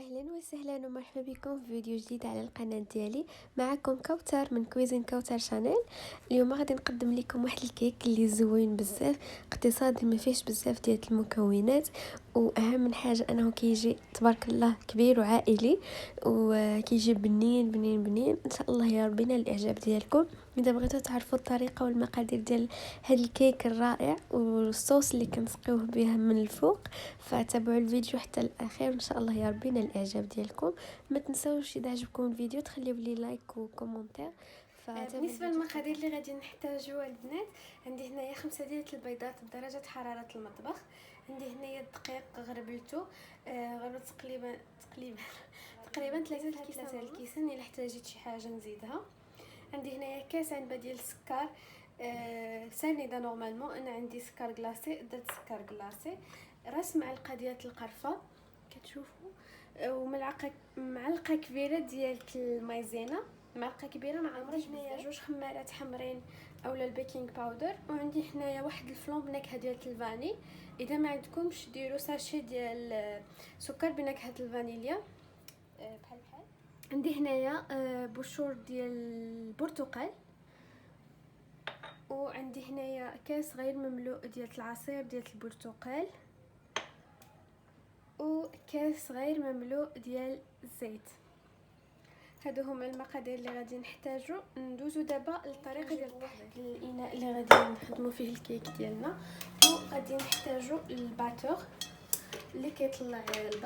اهلا وسهلا ومرحبا بكم في فيديو جديد على القناه ديالي. معكم كوثر من كويزين كوثر شانيل. اليوم غادي نقدم لكم واحد الكيك اللي زوين بزاف، اقتصادي ما فيهش بزاف ديال المكونات، واهم من حاجه انه كيجي تبارك الله كبير وعائلي، وكيجي بنين بنين بنين. ان شاء الله يا ربي ينال الاعجاب ديالكم. اذا بغيتوا تعرفوا الطريقه والمقادير ديال هذا الكيك الرائع والصوص اللي كنسقيوه به من الفوق، فتابعوا الفيديو حتى الاخير وان شاء الله يا ربي ينال الاعجاب ديالكم. ما تنساوش اذا عجبكم الفيديو تخليو لي لايك وكومنتير. بالنسبه للمقادير اللي غادي نحتاجوا البنات، عندي هنايا 5 ديال البيضات بدرجه حراره المطبخ، عندي هنايا الدقيق غربلته غربت تقريبا 3 الكيسان. الا احتاجيت شي حاجه نزيدها. عندي هنايا كاس عنبه ديال السكر سنيده. نورمالمون انا عندي سكر كلاصي، درت سكر كلاصي، راس معلقه ديال القرفه كتشوفوا، معلقه كبيره ديال المايزينا، معلقه كبيره مع عمرها. هنايا 2 خمارات حمرين اولا البيكينغ باودر، وعندي هنايا واحد الفلون بنكهه ديال الفاني. اذا ما عندكمش ديروا ساشي ديال سكر بنكهه الفانيليا بحال. عندي هنايا بشور ديال البرتقال، وعندي هنايا كاس غير مملوء ديال العصير ديال البرتقال، وكاس غير مملوء ديال الزيت. هادو هما المقادير اللي غادي نحتاجو. ندوزو دابا للطريقه ديال التحضير. الاناء اللي غادي نخدمو فيه الكيك ديالنا، وغادي نحتاجو الباتور اللي كيطلع البيض.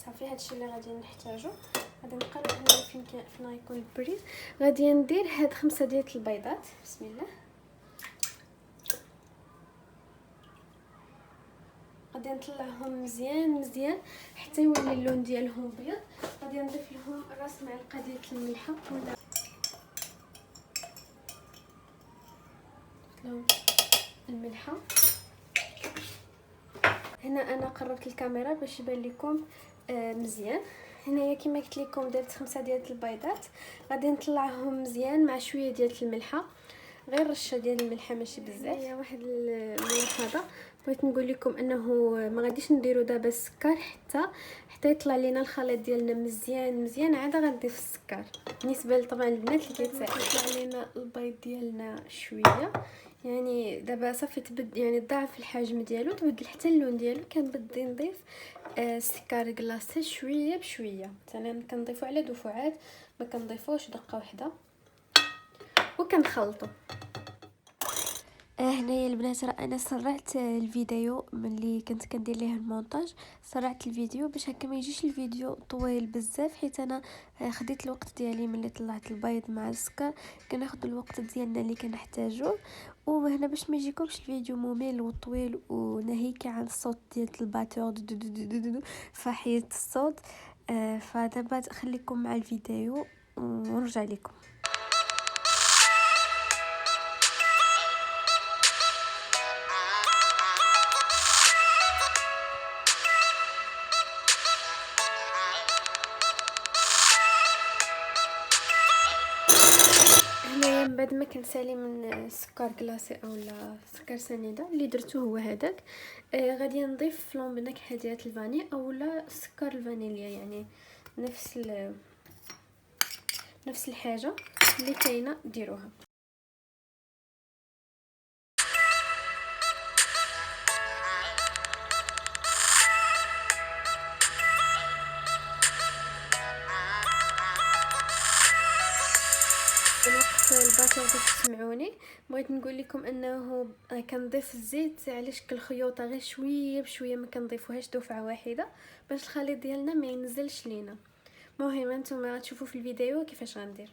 صافي هادشي اللي غادي نحتاجو. غادي نقرب هنا فين غيكون البريز. غادي ندير هاد 5 ديال البيضات. بسم الله. غادي نطلعهم مزيان حتى يولي اللون ديالهم بيض. غادي نضيف لهم راس معلقه ديال الملحه ولا الملحه. هنا انا قربت الكاميرا باش يبان لكم مزيان. هنايا كما قلت لكم درت 5 ديال البيضات، غادي نطلعهم مزيان مع شويه ديال الملحه، غير رشه ديال الملحه ماشي بزاف. هي واحد الملاحظه بغيت نقول لكم انه ما غاديش نديرو دابا السكر حتى يطلع لينا الخليط ديالنا مزيان عاد غنضيف السكر. بالنسبه طبعا البنات اللي كيتساعدوا يطلع لينا البيض ديالنا شويه، يعني دابا صافي تبد يعني ضاعف الحجم ديالو، تبدل حتى اللون ديالو. كنبدي نضيف السكر كلاصي شويه بشويه، مثلا كنضيفو على دفعات، ما كنضيفوش دقه واحده، وكنخلطو. هنايا البنات راه انا سرعت الفيديو ملي كنت كندير ليه المونتاج، سرعت الفيديو باش هكا ما يجيش الفيديو طويل بزاف، حيت انا خديت الوقت ديالي ملي طلعت البيض مع السكر. كناخذ الوقت ديالنا اللي كنحتاجو، وهنا باش ما يجيكمش الفيديو ممل وطويل وناهيك عن الصوت ديال الباتور فحيت الصوت. فدابا خليكم مع الفيديو ونرجع لكم. من بعد ما كنسالي من السكر كلاصي اولا سكر سنيده اللي درتو هو هذاك، غادي نضيف فلون بنكهه ديال الفاني اولا سكر الفانيليا، يعني نفس الحاجه اللي كاينه ديروها. الباتور باش تسمعوني، بغيت نقول لكم انه كنضيف الزيت على شكل خيوطه، غير شويه بشويه، ما كنضيفوهاش دفعه واحده باش الخليط ديالنا ما ينزلش لينا. المهم انتم غتشوفوا في الفيديو كيفاش غندير.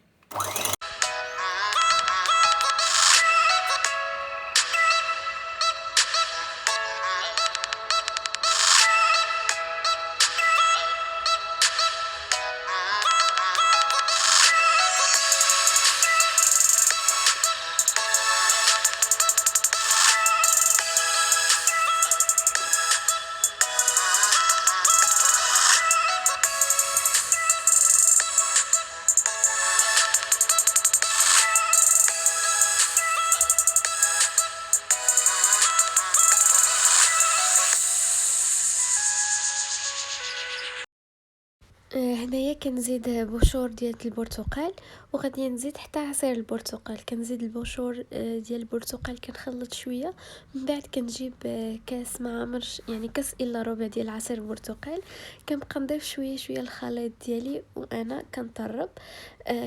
هنايا كنزيد بشور ديال البرتقال، وغادي نزيد حتى عصير البرتقال. كنزيد البشور ديال البرتقال، كنخلط شويه، من بعد كنجيب كاس ما عمرش يعني كاس الا ربع ديال عصير البرتقال. كنبقى نضيف شويه شويه الخليط ديالي وانا كنطرب.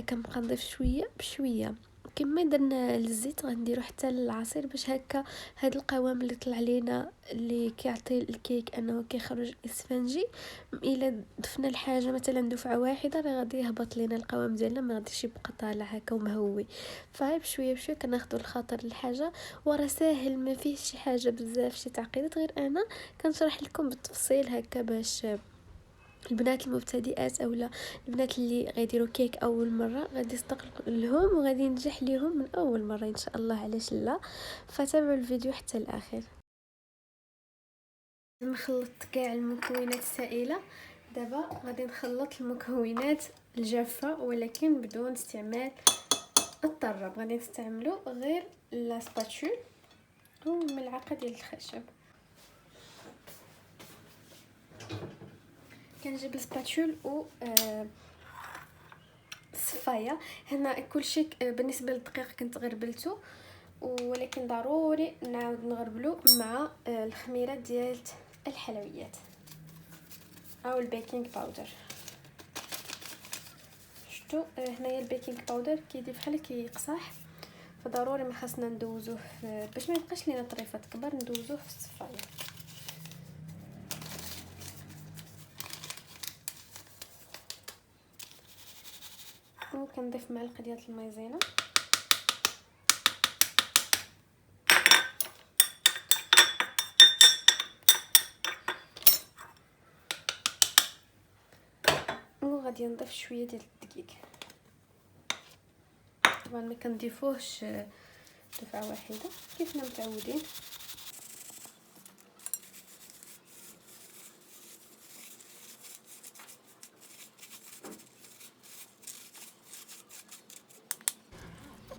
كنبقى نضيف شويه بشويه كما درنا للزيت، غنديرو حتى للعصير باش هكا هاد القوام اللي طلع لينا اللي كيعطي الكيك انه كيخرج اسفنجي. الا ضفنا الحاجه مثلا دفعه واحده راه غادي يهبط لينا القوام ديالنا، ما غاديش يبقى طالع هكا ومهوي. فهاي بشويه بشويه كناخذوا الخاطر الحاجه، وراه ساهل ما فيه شي حاجه بزاف شي تعقيدات، غير انا كنشرح لكم بالتفصيل هكا باش البنات المبتدئات اولا البنات اللي غيديروا كيك اول مره غادي يستقل لهم وغادي ينجح ليهم من اول مره ان شاء الله، علاش لا. فتابعوا الفيديو حتى الاخر. نخلط كاع المكونات السائله. دابا غادي نخلط المكونات الجافه ولكن بدون استعمال الطرب. غادي نستعملوا غير لا سباتول وملعقه ديال الخشب. كنجيب السباتول و الصفايه. هنا كلشي بالنسبه للدقيق كنت غربلته، ولكن ضروري نعاود نغربلو مع الخميره ديال الحلويات او البيكنج باودر. شفتوا هنايا البيكنج باودر كيدير بحال كيقصح، فضروري ما خاصنا ندوزوه باش ما يبقاش لينا طريفات كبار، ندوزوه في الصفايه. وكنضيف معلقه ديال المايزينا. وغادي نضيف شويه ديال الدقيق. طبعا ما كنضيفوهش دفعه واحده كيفنا متعودين.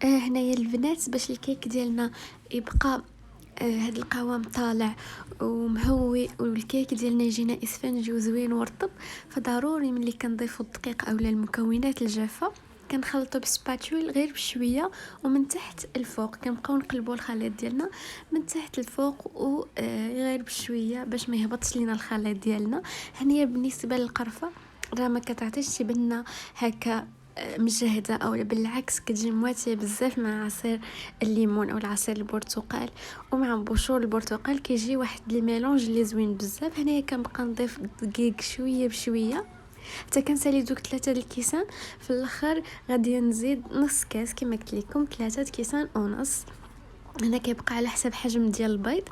هنايا البنات باش الكيك ديالنا يبقى هاد القوام طالع ومهوي والكيك ديالنا يجينا اسفنجي وزوين ورطب، فضروري ملي كنضيفوا الدقيق اولا المكونات الجافه كنخلطوا بسباتول غير بشويه ومن تحت الفوق. كنبقاو نقلبوا الخليط ديالنا من تحت الفوق وغير بشويه باش ما يهبطش لينا الخليط ديالنا. هنايا بالنسبه للقرفه راه ما كتعطيش تبنا هكا مجهده، او بالعكس كتجي مواتيه بزاف مع عصير الليمون او العصير البرتقال ومع بشور البرتقال، كيجي واحد الميلونج اللي زوين بزاف. هنايا كنبقى نضيف دقيق شويه بشويه حتى كنسالي دوك 3 الكيسان. في الاخر غادي نزيد نص كاس كما قلت لكم 3 كيسان ونص. هنا كيبقى على حسب حجم ديال البيض.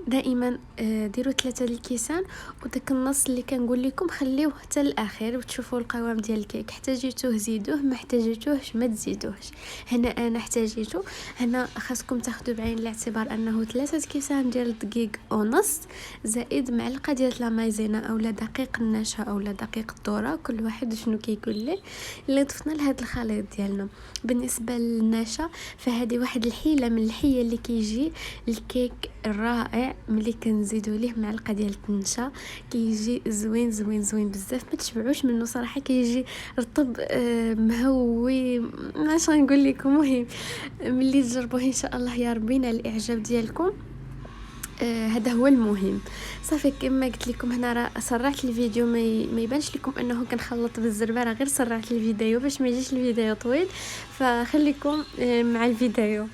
دائما ديروا 3 الكيسان، وداك النص اللي كنقول لكم خليوه حتى الاخر وتشوفوا القوام ديال الكيك. احتاجيتوه زيدوه، ما احتاجيتوهش ما تزيدوهش. هنا انا احتاجيته. هنا خاصكم تاخذوا بعين الاعتبار انه 3 كيسان ديال الدقيق ونص زائد معلقه ديال لا مايزينا اولا دقيق النشا اولا دقيق الذره، كل واحد شنو كيقول ليه، اللي ضفنا لهذا الخليط ديالنا. بالنسبه للنشا فهذه واحد الحيله من الحيل اللي كيجي الكيك الرائع ملي كنزيدوا ليه معلقه ديال النشا، كيجي زوين زوين زوين بزاف، ما تشبعوش منه صراحه. كيجي رطب مهوي، ماش غنقول لكم. مهم ملي تجربوه ان شاء الله يا ربي نال الاعجاب ديالكم. هذا هو المهم. صافي كما قلت لكم هنا راه سرعت الفيديو ما يبانش لكم انه كنخلط بالزربه، راه غير سرعت الفيديو باش ما يجيش الفيديو طويل، فخليكم مع الفيديو.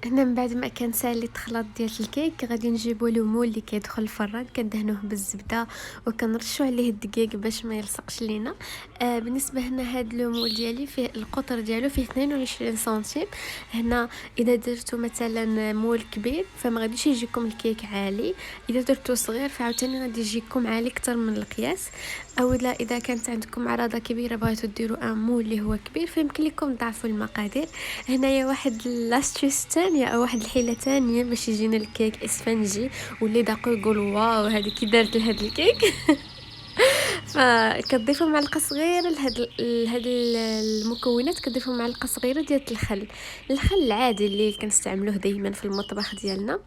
هنا من بعد ما كان سالي الخلاط ديال الكيك غادي نجيبوا له مول اللي كيدخل الفران، كندهنوه بالزبده وكنرشوا عليه الدقيق باش ما يلصقش لينا. بالنسبه هنا هاد لو مول ديالي فيه القطر ديالو فيه 22 سنتيم. هنا اذا درتو مثلا مول كبير فما غاديش يجيكم الكيك عالي، اذا درتو صغير فعاوتاني غادي يجيكم عالي اكثر من القياس. اولا اذا كانت عندكم عراضه كبيره بغيتو ديروا ان مول اللي هو كبير فيمكن لكم تضاعفوا المقادير. هنايا واحد لاستيوس ثانيه او واحد الحيله ثانيه باش يجينا الكيك اسفنجي واللي داقوا يقولوا واو هذه كي دارت لهاد الكيك. فكتضيفوا معلقه صغيره لهاد المكونات، كتضيفوا معلقه صغيره ديال الخل العادي اللي كنستعملوه دائما في المطبخ ديالنا.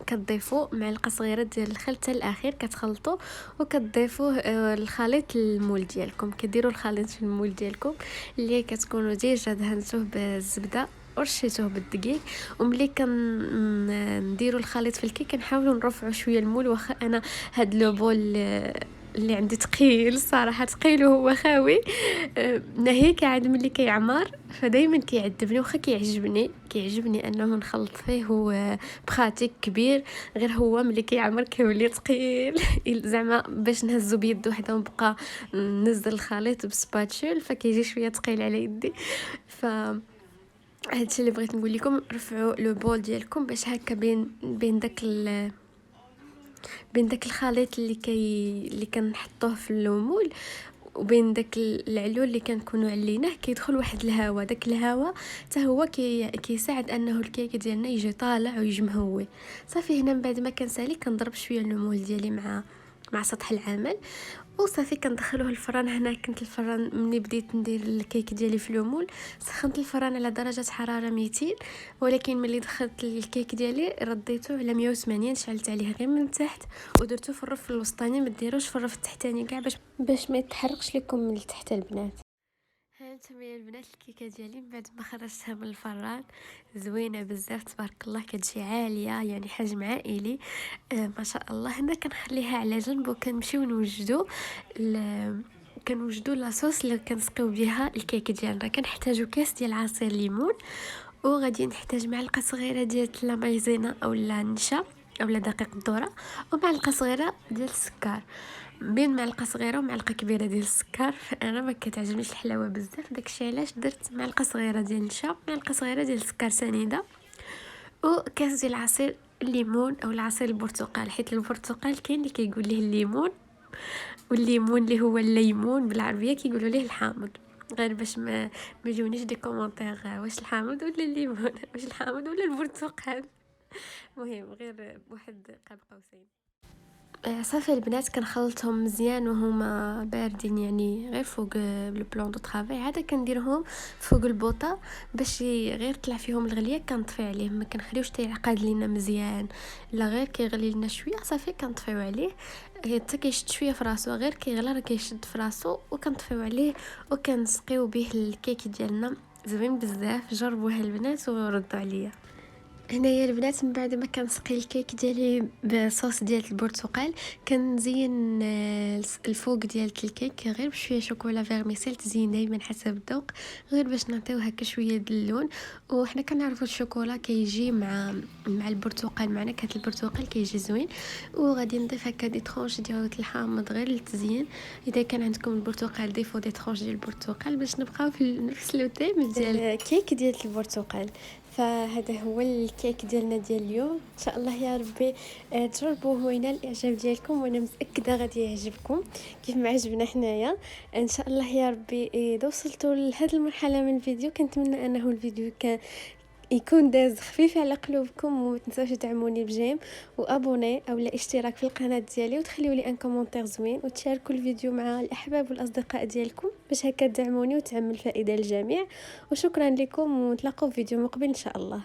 كتضيفوا معلقه صغيره ديال الخل حتى الاخير، كتخلطوا وكتضيفوه الخليط المول ديالكم. كديروا الخليط في المول ديالكم اللي كتكونوا ديجا دهنتوه بالزبده ورشيتوه بالدقيق. وملي كنديروا الخليط في الكيك كنحاولوا نرفعوا شويه المول، واخا انا هاد لو بول اللي عندي ثقيل صراحه، ثقيل وهو خاوي ناهيك عاد ملي كيعمر فدايما كيعذبني. واخا كيعجبني انه نخلط فيه هو بخاتيك كبير، غير هو ملي كيعمر كيولي ثقيل زعما باش نهزو بيد وحده ونبقى ننزل الخليط بسباتشول فكيجي شويه ثقيل على يدي. ف هادشي اللي بغيت نقول لكم، رفعوا لو بول ديالكم باش هكا بين داك الخليط اللي كنحطوه في اللومول وبين داك العلول اللي كنكونوا عليناه كيدخل واحد الهواء. داك الهواء حتى هو كيساعد انه الكيك ديالنا يجي طالع ويجي مهوي. صافي هنا من بعد ما كنسالي كنضرب شويه اللومول ديالي مع سطح العمل وصافي كندخلوه الفران. هنا كنت الفران ملي بديت ندير الكيك ديالي في اللومول سخنت الفران على درجه حراره 200، ولكن ملي دخلت الكيك ديالي رديته على 180، شعلت عليه غير من تحت ودرته في الرف الوسطاني، ما ديروش في الرف التحتاني كاع باش ما يتحرقش لكم من تحت البنات. ها انتم يا البنات الكيكه ديالي من بعد ما خرجتها من الفران زوينه بزاف تبارك الله، كتجي عاليه يعني حجم عائلي ما شاء الله. هنا كنخليها على جنب وكنمشيو كنوجدوا لاصوص اللي كنسقيو بها الكيك ديالنا. كنحتاجو كاس ديال عصير ليمون، وغادي نحتاج معلقه صغيره ديال لا مايزينا اولا نشا اولا دقيق الذره، ومعلقه صغيره ديال السكر. بين معلقه صغيره ومعلقه كبيره ديال السكر انا ما كتعجبنيش الحلاوه بزاف، داكشي علاش درت معلقه صغيره ديال النشا، معلقه صغيره ديال السكر سنيده، وكاس ديال عصير الليمون او العصير البرتقال، حيت البرتقال كاين اللي كيقول ليه الليمون، والليمون اللي هو الليمون بالعربيه كيقولوا ليه الحامض. غير باش ما يجونيش دي كومونتير واش الحامض ولا الليمون واش الحامض ولا البرتقال. مهم غير واحد قاب قوسين. صافي البنات كنخلطهم مزيان وهما باردين، يعني غير فوق لو بلون دو طرافاي. عاده كنديرهم فوق البوطه باش غير طلع فيهم الغليه كنطفي عليه، ما كنخليوش تيعقد لينا مزيان، لا غير كيغلي لنا شويه صافي كنطفيو عليه حتى كيشد شويه في راسو، غير كيغلى راه كيشد في راسو وكنطفيو عليه وكنسقيو به الكيك ديالنا. زوين بزاف، جربوها البنات وردوا عليا. هنايا البنات من بعد ما كنسقي الكيك ديالي بصوص ديال البرتقال كنزين الفوق ديال الكيك غير بشويه شوكولا فيرميسيل، تزين دائما حسب الذوق غير باش نعطيو هكا شويه ديال اللون. وحنا كنعرفوا الشوكولا كيجي مع البرتقال، مع نكهه البرتقال كيجي زوين. وغادي نضيف هكا دي ترونش ديال الحامض غير للتزيين. اذا كان عندكم البرتقال ضيفوا دي ترونش ديال البرتقال باش نبقاو في نفس لو تيم ديال الكيك ديال البرتقال. فهذا هو الكيك ديالنا ديال اليوم، ان شاء الله يا ربي تجربوه وينال الاعجاب ديالكم، وانا متاكده غادي يعجبكم كيف ما عجبنا حنايا ان شاء الله يا ربي. اذا وصلتوا لهذه المرحله من الفيديو كنتمنى انه الفيديو يكون داز خفيف على قلوبكم، وما تنساوش تدعموني بجيم وابوني او اشتراك في القناه ديالي، وتخليوا لي ان كومونتير زوين، وتشاركوا الفيديو مع الاحباب والاصدقاء ديالكم باش هكا تدعموني وتعم الفائده للجميع. وشكرا لكم، ونتلاقوا في فيديو مقبل ان شاء الله.